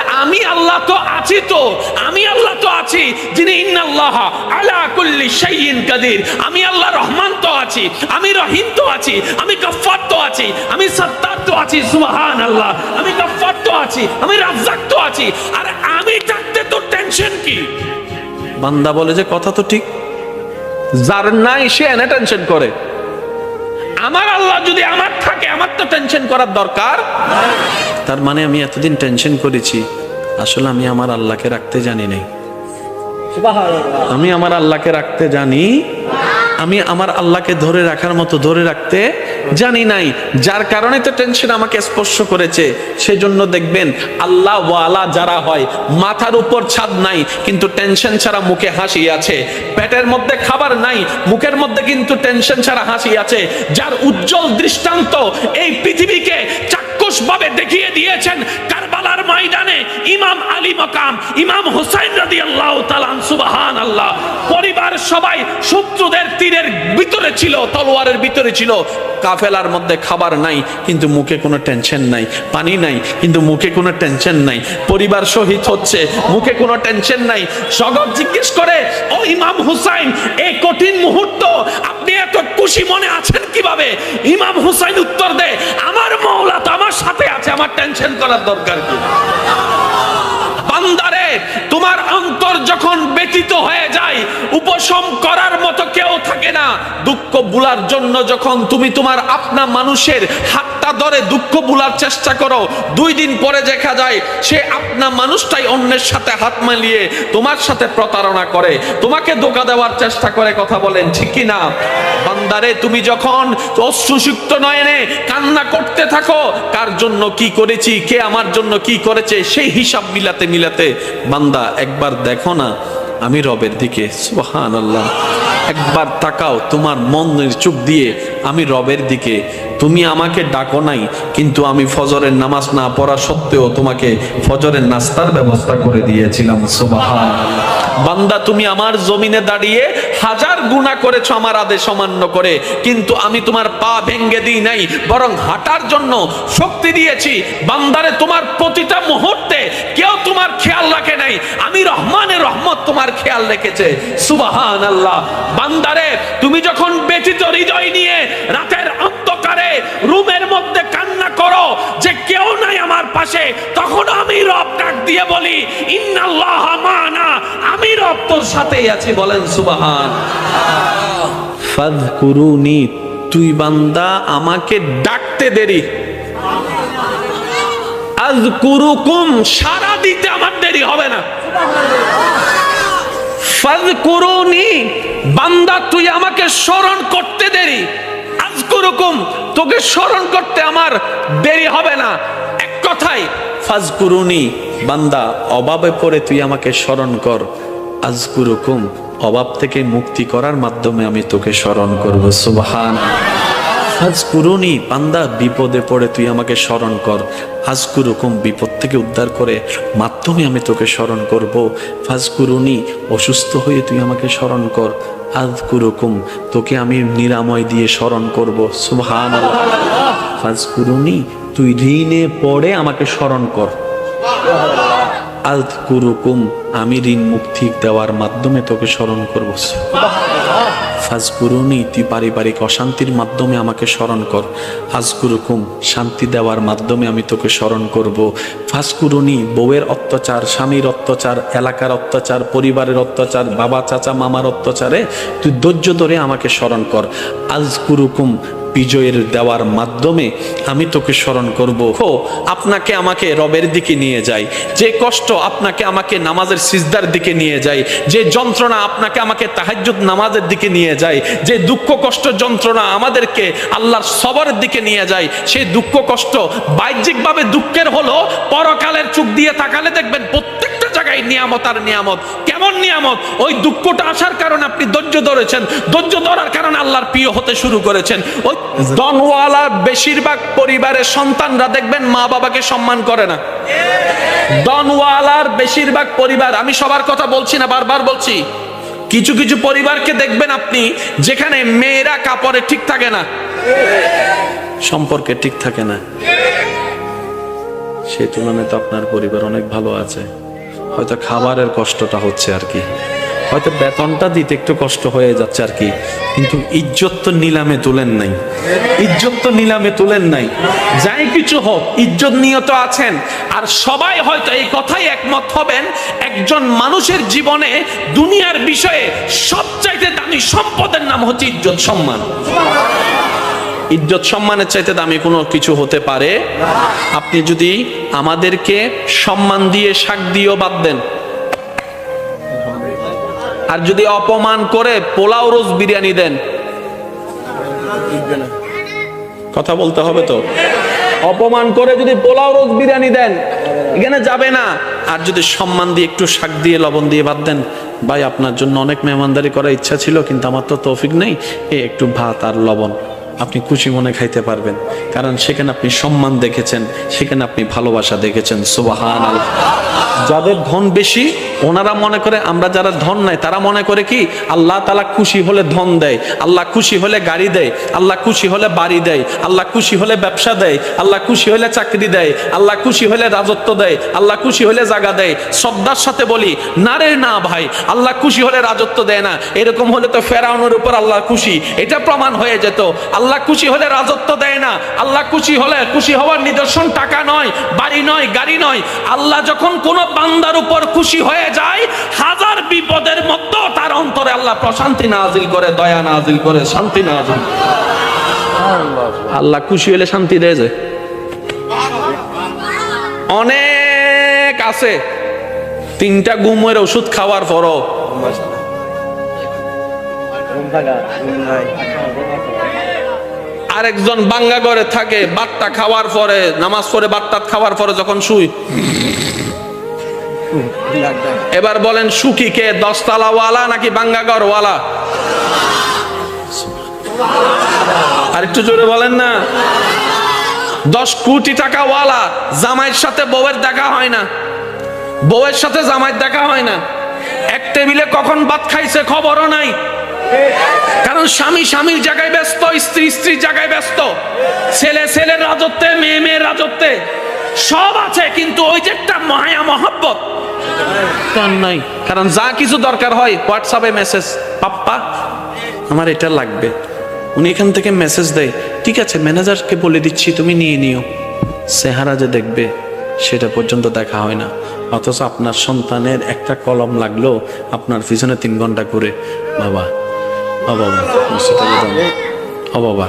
আরে আমি আল্লাহ তো আছি, তো আমি আল্লাহ তো আছি যিনি ইন্নাল্লাহ আলা কুল্লি শাইইন কাদির। আমি আল্লাহ রহমান তো আছি, আমি রহিম তো আছি, আমি গফফার তো আছি, আমি সত্তার তো আছি, সুবহানাল্লাহ, আমি গফফার তো আছি, আমি রাজ্জাক তো আছি। আরে আমি থাকতে তো টেনশন কি? বান্দা বলে যে কথা তো ঠিক, যার নাই সে এনে টেনশন করে। আমার আল্লাহ যদি আমার থাকে, আমার তো টেনশন করার দরকার। তার মানে আমি এতদিন টেনশন করেছি, আসলে আমি আমার আল্লাহকে রাখতে জানি নাই। আমি আমার আল্লাহকে রাখতে জানি, আমি আমার আল্লাহকে ধরে রাখার মতো ধরে রাখতে জানি নাই, যার কারণে তো টেনশন আমাকে স্পর্শ করেছে। সেজন্য দেখবেন আল্লাহ ওয়ালা যারা হয়, মাথার উপর ছাদ নাই কিন্তু টেনশন ছাড়া মুখে হাসি আছে, পেটের মধ্যে খাবার নাই মুখের মধ্যে কিন্তু টেনশন ছাড়া হাসি আছে, যার উজ্জ্বল দৃষ্টান্ত এই পৃথিবীকে চাক্ষুষ ভাবে দেখিয়ে দিয়েছেন কারবালার ময়দানে ইমাম আলী মাকাম, ইমাম হুসাইন রাদিয়াল্লাহু তাআলা, সুবহানাল্লাহ। পরিবার সবাই শত্রুদের তীরের ভিতরে ছিল, তলোয়ারের ভিতরে ছিল, কাফেলার মধ্যে খাবার নাই কিন্তু মুখে কোনো টেনশন নাই, পানি নাই কিন্তু মুখে কোনো টেনশন নাই, পরিবার শহীদ হচ্ছে মুখে কোনো টেনশন নাই। জগৎ জিজ্ঞেস করে, ও ইমাম হুসাইন, এই কঠিন মুহূর্ত আপনি এত খুশি মনে আছেন কিভাবে? ইমাম হুসাইন উত্তর দেয়, আমার মাওলা তো আমার সাথে আছে, আমার টেনশন করার দরকার কি? বান্দারে, তোমার অন্তর যখন ব্যতীত হয়ে যায়, উপশম করার মতো কেউ থাকে না। দুঃখ ভুলার জন্য যখন তুমি তোমার আপনা মানুষের হাতটা ধরে দুঃখ ভুলার চেষ্টা করো, 2 দিন পরে দেখা যায় সে আপনা মানুষটাই অন্যের সাথে হাত মিলিয়ে তোমার সাথে প্রতারণা করে, তোমাকে ধোঁকা দেওয়ার চেষ্টা করে। কথা বলেন ঠিক কি না? বান্দারে, তুমি যখন অশ্রুসিক্ত নয়নে কান্না করতে থাকো, কার জন্য কি করেছি, কে আমার জন্য কি করেছে, সেই হিসাব মিলাতে মিলাতে বান্দা একবার দেখো না আমি রবের দিকে, সুবহানাল্লাহ। একবার তাকাও তোমার মনের চোখ দিয়ে আমি রবের দিকে। তুমি আমাকে ডাকো নাই কিন্তু আমি ফজরের নামাজ না পড়া সত্ত্বেও তোমাকে ফজরের নাস্তার ব্যবস্থা করে দিয়েছিলাম, সুবহানাল্লাহ। বান্দা, তুমি আমার জমিনে দাঁড়িয়ে 1000 গুনাহ করেছো আমার আদেশ অমান্য করে, কিন্তু আমি তোমার পা ভেঙে দিই নাই, বরং হাঁটার জন্য শক্তি দিয়েছি। বান্দারে, তোমার প্রতিটা মুহূর্তে কেউ তোমার খেয়াল রাখে নাই, আমি রহমানের রহমত তোমার খেয়াল রেখেছে, সুবহানাল্লাহ। বান্দারে, তুমি যখন ব্যথিত হৃদয় নিয়ে রাতের অন্ধকারে রুমের মধ্যে কান্না করো যে কেউ নাই আমার পাশে, তখন আমি রব ডাক দিয়ে বলি, ইন্নাল্লাহ মা'না, আমি রব তোর সাথেই আছি। বলেন সুবহান। ফাযকুরুনি, তুই বান্দা আমাকে ডাকতে দেরি, আযকুরুকুম, সারা দিতে আমার দেরি হবে না। ফাযকুরুনি, বান্দা তুই আমাকে স্মরণ করতে দেরি, আযকুরুকুম, তোকে স্মরণ করতে আমার দেরি হবে না। এক কথায় ফাযকুরুনি, বান্দা অভাবে পড়ে তুই আমাকে স্মরণ কর, আযকুরুকুম, অভাব থেকে মুক্তি করার মাধ্যমে আমি তোকে স্মরণ করব, সুবহানাল্লাহ। ফাযকুরুনি, বান্দা বিপদে পড়ে তুই আমাকে স্মরণ কর, আযকুরুকুম, বিপদ থেকে উদ্ধার করে মাধ্যমে আমি তোকে স্মরণ করব। ফাযকুরুনি, অসুস্থ হয়ে তুই আমাকে স্মরণ কর, আযকুরুকুম, তোকে আমি নিরাময় দিয়ে স্মরণ করব, সুবহানাল্লাহ। ফাযকুরুনি, তুই ঋণে পড়ে আমাকে স্মরণ কর, আযকুরুকুম, আমি ঋণ মুক্তি দেওয়ার মাধ্যমে তোকে স্মরণ করব। ফাযকুরুনি, তুই পারিবারিক অশান্তির মাধ্যমে আমাকে স্মরণ কর, আযকুরুকুম, শান্তি দেওয়ার মাধ্যমে আমি তোকে স্মরণ করব। ফাযকুরুনি, বউয়ের অত্যাচার, স্বামীর অত্যাচার, এলাকার অত্যাচার, পরিবারের অত্যাচার, বাবা চাচা মামার অত্যাচারে তুই ধৈর্য ধরে আমাকে স্মরণ কর, আযকুরুকুম, বিজয়ের দেওয়ার মাধ্যমে আমি তোকে স্মরণ করব। আপনাকে আমাকে রবের দিকে নিয়ে যায়, যে কষ্ট আপনাকে আমাকে নামাজের সিজদার দিকে নিয়ে যায়, যে যন্ত্রণা আপনাকে আমাকে তাহাজ্জুদ নামাজের দিকে নিয়ে যায়, যে দুঃখ কষ্ট যন্ত্রণা আমাদেরকে আল্লাহর সবরের দিকে নিয়ে যায়, সেই দুঃখ কষ্ট বাহ্যিকভাবে দুঃখের হলো, পরকালের চোখ দিয়ে তাকালে দেখবেন প্রত্যেকটা জায়গায় নিয়ামত আর নিয়ামত। কেমন নিয়ামত? ওই দুঃখটা আসার কারণে আপনি ধৈর্য ধরেছেন, ধৈর্য ধরার কারণে আল্লাহর প্রিয় হতে শুরু করেছেন। ওই ধনওয়ালা বেশিরভাগ পরিবারের সন্তানরা দেখবেন মা বাবাকে সম্মান করে না। ধনওয়ালার বেশিরভাগ পরিবার, আমি সবার কথা বলছি না, বারবার বলছি, কিছু কিছু পরিবারকে দেখবেন আপনি যেখানে মেয়েরা কাপড়ে ঠিক থাকে না, সম্পর্কে ঠিক থাকে না, সেই তুলনায় তো আপনার পরিবার অনেক ভালো আছে, হয়তো খাবারের কষ্টটা হচ্ছে আর কি, হয়তো বেতনটা দিতে একটু কষ্ট হয়ে যাচ্ছে আর কি, কিন্তু ইজ্জত তো নিলামে তুলেন নাই, ইজ্জত তো নিলামে তুলেন নাই। যাই কিছু হোক ইজ্জত নিয়ে তো আছেন। আর সবাই হয়তো এই কথাই একমত হবেন, একজন মানুষের জীবনে দুনিয়ার বিষয়ে সবচাইতে দামি সম্পদের নাম হচ্ছে ইজ্জত সম্মান। ইজ্জত সম্মানের চাইতে দামি কোনো কিছু হতে পারে? আপনি যদি আমাদেরকে সম্মান দিয়ে শাক দিয়েও বাদ দেন, আর যদি অপমান করে পোলাও রোজ বিরিয়ানি দেন, কথা বলতে হবে তো, অপমান করে যদি পোলাও রোজ বিরিয়ানি দেন এখানে যাবে না। আর যদি সম্মান দিয়ে একটু শাক দিয়ে লবণ দিয়ে বাদ দেন, ভাই আপনার জন্য অনেক মেহমানদারি করার ইচ্ছা ছিল কিন্তু আমার তো তৌফিক নেই, একটু ভাত আর লবণ, আপনি খুশি মনে খাইতে পারবেন, কারণ সেখানে আপনি সম্মান দেখেছেন, সেখানে আপনি ভালোবাসা দেখেছেন। সুবহানাল্লাহ। যাদের ধন বেশি ওনারা মনে করে, আমরা যারা ধন নাই তারা মনে করে কি আল্লাহ তাআলা খুশি হলে ধন দেয়, আল্লাহ খুশি হলে গাড়ি দেয়, আল্লাহ খুশি হলে বাড়ি দেয়, আল্লাহ খুশি হলে ব্যবসা দেয়, আল্লাহ খুশি হলে চাকরি দেয়, আল্লাহ খুশি হলে রাজত্ব দেয়, আল্লাহ খুশি হলে জায়গা দেয়। শ্রদ্ধার সাথে বলি, না রে না ভাই, আল্লাহ খুশি হলে রাজত্ব দেয় না। এরকম হলে তো ফেরাউনের উপর আল্লাহ খুশি, এটা প্রমাণ হয়ে যেত। আল্লাহ খুশি হলে রাজত্ব দেয় না। আল্লাহ খুশি হলে, খুশি হওয়ার নিদর্শন টাকা নয়, বাড়ি নয়, গাড়ি নয়। আল্লাহ যখন কোন বান্দার উপর খুশি হয়ে যায়, হাজার বিপদের মধ্যেও তার অন্তরে আল্লাহ প্রশান্তি নাজিল করে, দয়া নাজিল করে, শান্তি নাজিল। আল্লাহ খুশি হলে শান্তি দেয় যে অনেক আছে, 3টা ঘুমের ওষুধ খাওয়ার পরও আরেকজন বাঙ্গা ঘরে থাকে, বাট্টা খাওয়ার পরে, নামাজ পড়ে বাট্টা খাওয়ার পরে যখন শুই, এবার বলেন সুখী কে, 10 তলাওয়ালা নাকি বাঙ্গা ঘরওয়ালা? আর একটু জোরে বলেন না। 10 কোটি টাকাওয়ালা জামাইয়ের সাথে বউয়ের দেখা হয় না, বউয়ের সাথে জামাইয়ের দেখা হয় না, এক টেবিলে কখন ভাত খাইছে খবরও নাই, কারণ স্বামী স্বামীর জায়গায় ব্যস্ত, স্ত্রী স্ত্রীর জায়গায় ব্যস্ত, ছেলে ছেলের রাজত্বে, মেয়ে মেয়ের রাজত্বে, সব আছে কিন্তু ওই যে একটা মায়া মহব্বত তার নাই। কারণ যা কিছু দরকার হয় হোয়াটসঅ্যাপে মেসেজ, পাপ্পা আমার এটা লাগবে, উনি এখান থেকে মেসেজ দেয়, ঠিক আছে ম্যানেজারকে বলে দিচ্ছি তুমি নিয়ে নিও। চেহারা যে দেখবে সেটা পর্যন্ত দেখা হয় না। অথচ আপনার সন্তানের একটা কলম লাগলো আপনার পিছনে 3 ঘন্টা করে, বাবা ও বাবা ও বাবা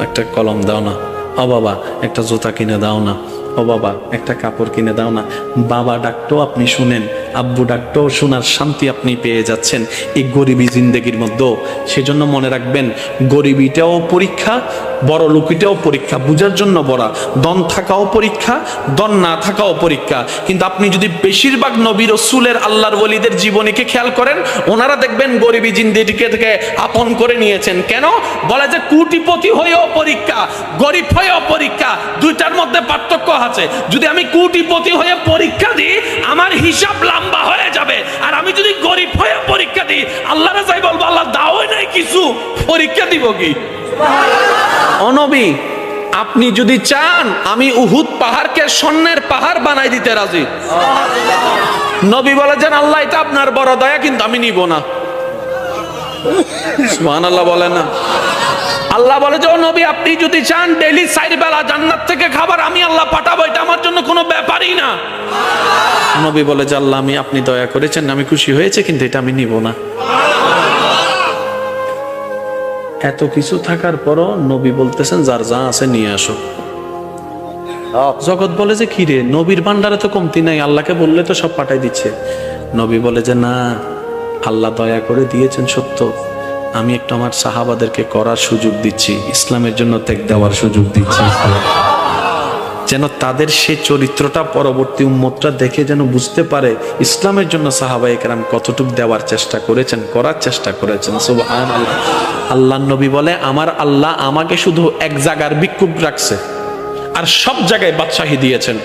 একটা কলম দাও না, ও বাবা একটা জুতা কিনে দাও না, ও বাবা একটা কাপড় কিনে দাও না। বাবা ডাকতো আপনি শুনেন, আব্বু ডাকতো শোনার শান্তি আপনি পেয়ে যাচ্ছেন এই গরিবী জিন্দেগির মধ্যে। সেজন্য মনে রাখবেন, গরিবিটাও পরীক্ষা, বড় লোকিটাও পরীক্ষা, বুঝার জন্য বড়া। দন থাকাও পরীক্ষা, দন না থাকাও পরীক্ষা। কিন্তু আপনি যদি বেশিরভাগ নবী রাসূলের, আল্লাহর ওলিদের জীবনীকে খেয়াল করেন, ওনারা দেখবেন গরিবী জিন্দেগিকে থেকে আপন করে নিয়েছেন। কেন? বলে যে কোটিপতি হয়েও পরীক্ষা, গরিব হয়েও পরীক্ষা, দুইটার মধ্যে পার্থক্য আছে। যদি আমি কোটিপতি হয়ে পরীক্ষা দিই আমার হিসাব লম্বা হয়ে যাবে, আর আমি যদি গরিব হয়ে পরীক্ষা দিই আল্লাহরে যাই বলবো আল্লাহ দাওই নাই কিছু, পরীক্ষা দিব কি? ও নবী, আপনি যদি চান আমি উহুদ পাহাড়কে স্বর্ণের পাহাড় বানাই দিতে রাজি। নবী বলেছেন আল্লাহ এটা আপনার বড় দয়া, কিন্তু আমি নিব না। সুবহানাল্লাহ বলেন না। আল্লাহ বলে যে ও নবী আপনি যদি চান ডেইলি 4 বেলা জান্নাত থেকে খাবার আমি আল্লাহ পাঠাবো, এটা আমার জন্য কোনো ব্যাপারই না। নবী বলে যে আল্লাহ আমি, আপনি দয়া করেছেন, আমি খুশি হয়েছে, কিন্তু এটা আমি নিব না। এত কিছু থাকার পরও নবী বলতেছেন যার যা আছে নিয়ে আসো। জগৎ বলে যে কি রে, নবীর ভান্ডারে তো কমতি নাই, আল্লাহকে বললে তো সব পাঠাই দিচ্ছে। নবী বলে যে না, আল্লাহ দয়া করে দিয়েছেন সত্য, আমি একটু আমার সাহাবাদেরকে করার সুযোগ দিচ্ছি, ইসলামের জন্য ত্যাগ দেওয়ার সুযোগ দিচ্ছি, যেন তাদের সেই চরিত্রটা পরবর্তী উম্মতরা দেখে যেন বুঝতে পারে ইসলামের জন্য সাহাবায়ে কেরাম কতটুকু দেওয়ার চেষ্টা করেছেন, করার চেষ্টা করেছেন। সুবহানাল্লাহ। আল্লাহর নবী বলে আমার আল্লাহ আমাকে শুধু এক জায়গার ভিক্ষুক রাখছে, আর সব জায়গায় বাদশাহী দিয়েছেন।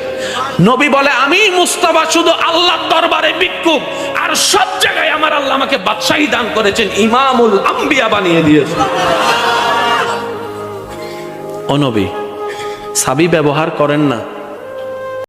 নবী বলে আমি মুস্তাফা শুধু আল্লাহর দরবারে ভিক্ষুক, আর সব জায়গায় আমার আল্লাহ আমাকে বাদশাহী দান করেছেন, ইমামুল আম্বিয়া বানিয়ে দিয়েছেন। ও নবী, সাবি ব্যবহার করেন না।